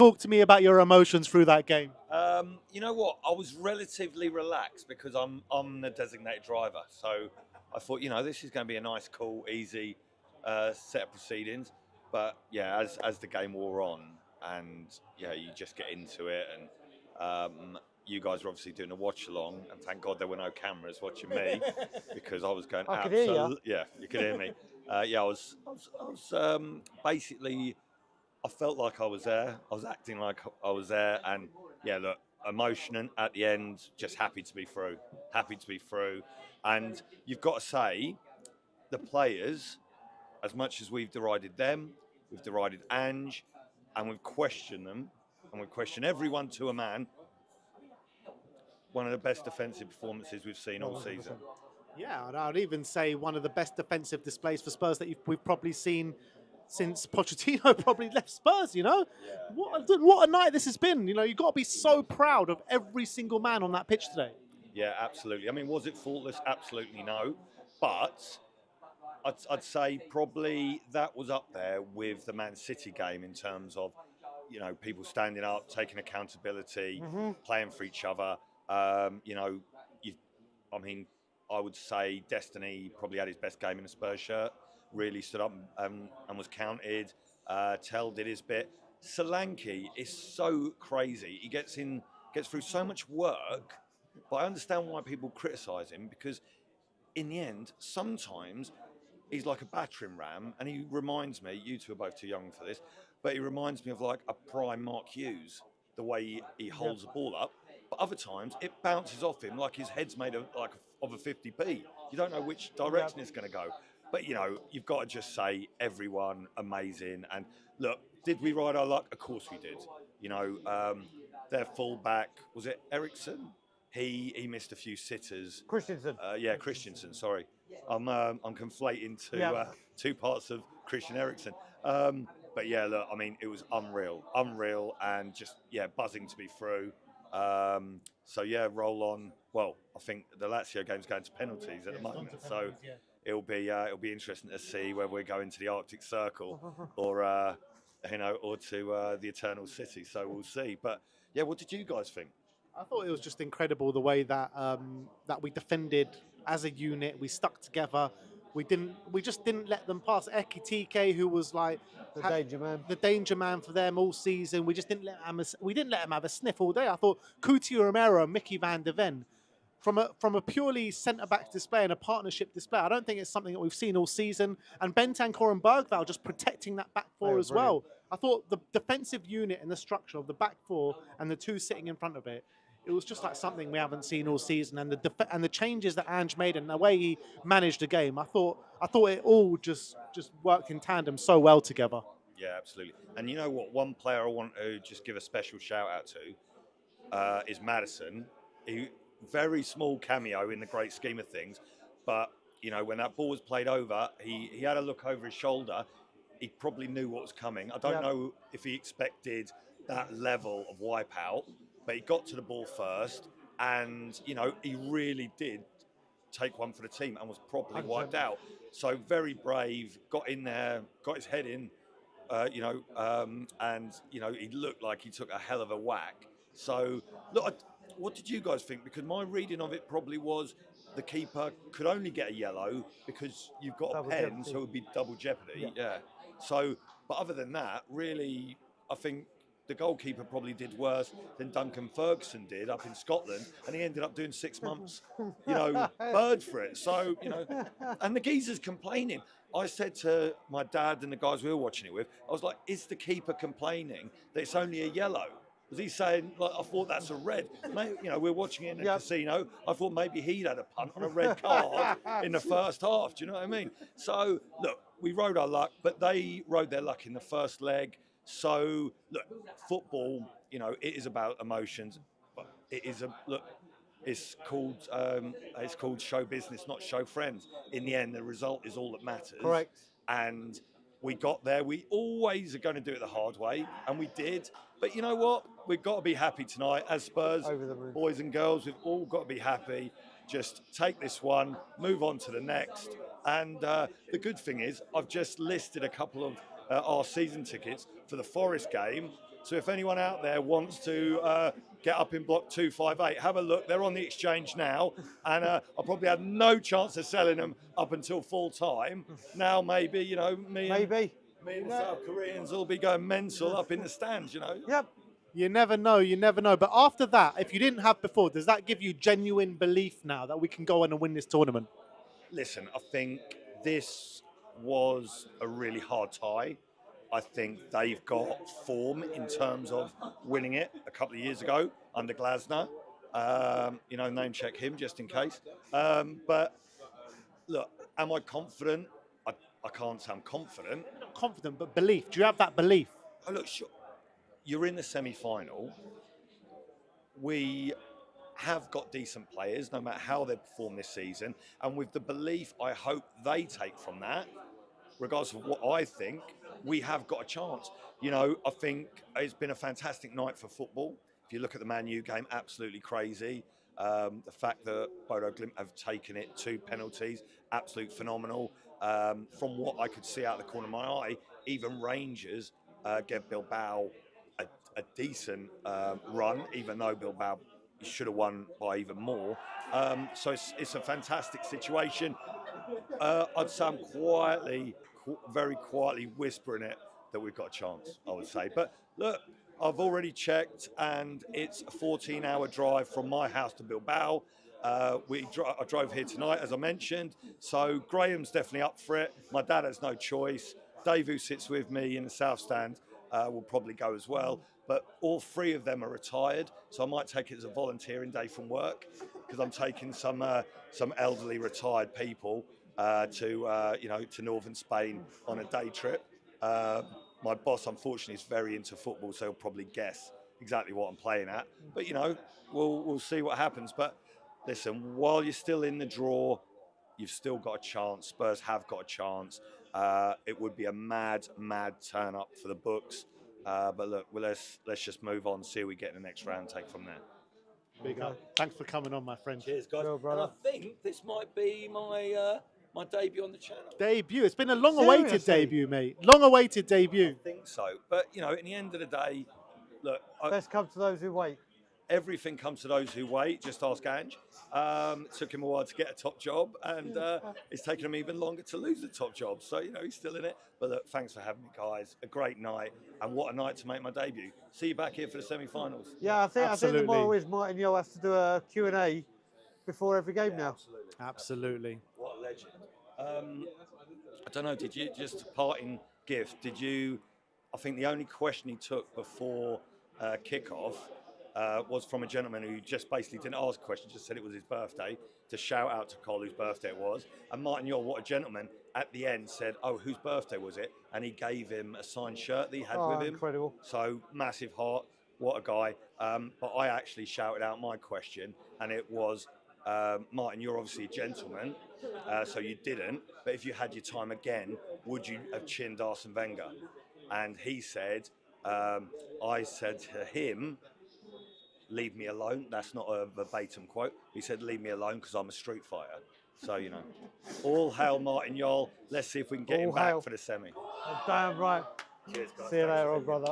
talk to me about your emotions through that game. You know what? I was relatively relaxed because I'm the designated driver, so I thought, this is going to be a nice, cool, easy set of proceedings. But yeah, as the game wore on, and yeah, you just get into it, and you guys were obviously doing a watch along, and thank God there were no cameras watching me because I was going I could hear you. Yeah, you could hear me. Yeah, I was basically. I felt like I was there. I was acting like I was there, and yeah, look, emotion at the end. Just happy to be through. Happy to be through, and you've got to say, the players, as much as we've derided them, we've derided Ange, and we've questioned them, and we've questioned everyone to a man. One of the best defensive performances we've seen all season. Yeah, and I'd even say one of the best defensive displays for Spurs that we've probably seen since Pochettino probably left Spurs, What a night this has been. You've got to be so proud of every single man on that pitch today. Yeah, absolutely. I mean, was it faultless? Absolutely no. But I'd say probably that was up there with the Man City game in terms of, people standing up, taking accountability, playing for each other. I mean, I would say Destiny probably had his best game in a Spurs shirt. Really stood up and was counted. Tell did his bit. Solanke is so crazy. He gets through so much work, but I understand why people criticise him because, in the end, sometimes he's like a battering ram, and he reminds me. You two are both too young for this, but he reminds me of like a prime Mark Hughes, the way he holds the ball up. But other times it bounces off him like his head's made of a 50p. You don't know which direction it's going to go. But you've got to just say everyone amazing. And look, did we ride our luck? Of course we did. Their fullback, was it Ericsson? He missed a few sitters. Christensen. Christensen. Sorry, I'm conflating two parts of Christian Eriksen. But yeah, look, I mean, it was unreal, and just buzzing to be through. So yeah, roll on. Well, I think the Lazio game's going to penalties at the moment, so it'll be interesting to see whether we go into the Arctic Circle or or to the Eternal City. So we'll see. But yeah, what did you guys think? I thought it was just incredible the way that that we defended as a unit. We stuck together. We just didn't let them pass. Ekitike, who was like the danger man for them all season. We just didn't let him have a sniff all day. I thought Coutinho Romero and Mickey van der Ven, from a purely centre back display and a partnership display, I don't think it's something that we've seen all season. And Bentancur and Bergvall just protecting that back four as well. I thought the defensive unit and the structure of the back four and the two sitting in front of it, it was just like something we haven't seen all season. And the changes that Ange made and the way he managed the game, I thought it all just worked in tandem so well together. Yeah, absolutely. And you know what? One player I want to just give a special shout out to is Maddison. Very small cameo in the great scheme of things, but when that ball was played over, he had a look over his shoulder. He probably knew what was coming. I don't know if he expected that level of wipeout, but he got to the ball first, and he really did take one for the team and was properly wiped out. So very brave, got in there, got his head in, and he looked like he took a hell of a whack. So look, what did you guys think? Because my reading of it probably was the keeper could only get a yellow because you've got a pen, so it would be double jeopardy. Yeah. So, but other than that, really, I think the goalkeeper probably did worse than Duncan Ferguson did up in Scotland, and he ended up doing 6 months, bird for it. So, and the geezer's complaining. I said to my dad and the guys we were watching it with, I was like, is the keeper complaining that it's only a yellow? Was he saying, like, I thought that's a red? Maybe, we're watching it in a casino. I thought maybe he'd had a punt on a red card in the first half. Do you know what I mean? So, look, we rode our luck, but they rode their luck in the first leg. So, look, football, it is about emotions. But it is it's called show business, not show friends. In the end, the result is all that matters. Correct. And we got there. We always are going to do it the hard way, and we did. But you know what? We've got to be happy tonight. As Spurs, boys and girls, we've all got to be happy. Just take this one, move on to the next. And the good thing is, I've just listed a couple of our season tickets for the Forest game. So if anyone out there wants to get up in block 258, have a look. They're on the exchange now, and I probably had no chance of selling them up until full time. Now maybe, you know, me and the South Koreans will be going mental up in the stands, you know. Yep. You never know, you never know. But after that, if you didn't have before, does that give you genuine belief now that we can go on and win this tournament? Listen, I think this was a really hard tie. I think they've got form in terms of winning it a couple of years ago under Glasner. You know, name check him just in case. But look, am I confident? I can't say I'm confident. Not confident, but belief. Do you have that belief? Oh, look, sure, you're in the semi-final. We have got decent players, no matter how they perform this season. And with the belief I hope they take from that, regardless of what I think, we have got a chance. You know, I think it's been a fantastic night for football. If you look at the Man U game, absolutely crazy. The fact that Bodo Glimt have taken it 2 penalties, absolute phenomenal. From what I could see out of the corner of my eye, even Rangers gave Bilbao a decent run, even though Bilbao should have won by even more. So it's a fantastic situation. I'd say I'm very quietly whispering it that we've got a chance, I would say. But look, I've already checked, and it's a 14-hour drive from my house to Bilbao. I drove here tonight, as I mentioned, so Graham's definitely up for it. My dad has no choice. Dave, who sits with me in the South Stand, will probably go as well. But all 3 of them are retired, so I might take it as a volunteering day from work, because I'm taking some elderly retired people to northern Spain on a day trip. My boss, unfortunately, is very into football, so he'll probably guess exactly what I'm playing at. But you know, we'll see what happens. But listen, while you're still in the draw, you've still got a chance. Spurs have got a chance. It would be a mad turn up for the books. But look, let's just move on, see who we get in the next round, take from there. Big up. Thanks for coming on, my friend. Cheers, guys. Well, and I think this might be my debut on the channel. Debut. It's been a long-awaited Seriously? debut, mate. Long-awaited debut. I think so. But, you know, in the end of the day, look, Best come to those who wait. everything comes to those who wait. Just ask Ange. It took him a while to get a top job, and it's taken him even longer to lose the top job. So, you know, he's still in it. But look, thanks for having me, guys. A great night, and what a night to make my debut. See you back here for the semi-finals. Yeah, I think Absolutely. tomorrow is Martin Yo has to do a Q&A before every game now. Absolutely. What a legend. I don't know, did you, just a parting gift, I think the only question he took before kickoff was from a gentleman who just basically didn't ask a question, just said it was his birthday, to shout out to Cole whose birthday it was. And Martin Yore, what a gentleman, at the end said, oh, whose birthday was it? And he gave him a signed shirt that he had with him. Incredible. So, massive heart, what a guy. But I actually shouted out my question, and it was, Martin, you're obviously a gentleman, so you didn't, but if you had your time again, would you have chinned Arsene Wenger? And he said, I said to him, leave me alone. That's not a verbatim quote. He said, leave me alone because I'm a street fighter. So, you know, all hail Martin Yole. Let's see if we can get him back for the semi. Damn right. Cheers, guys. See you later, old brother.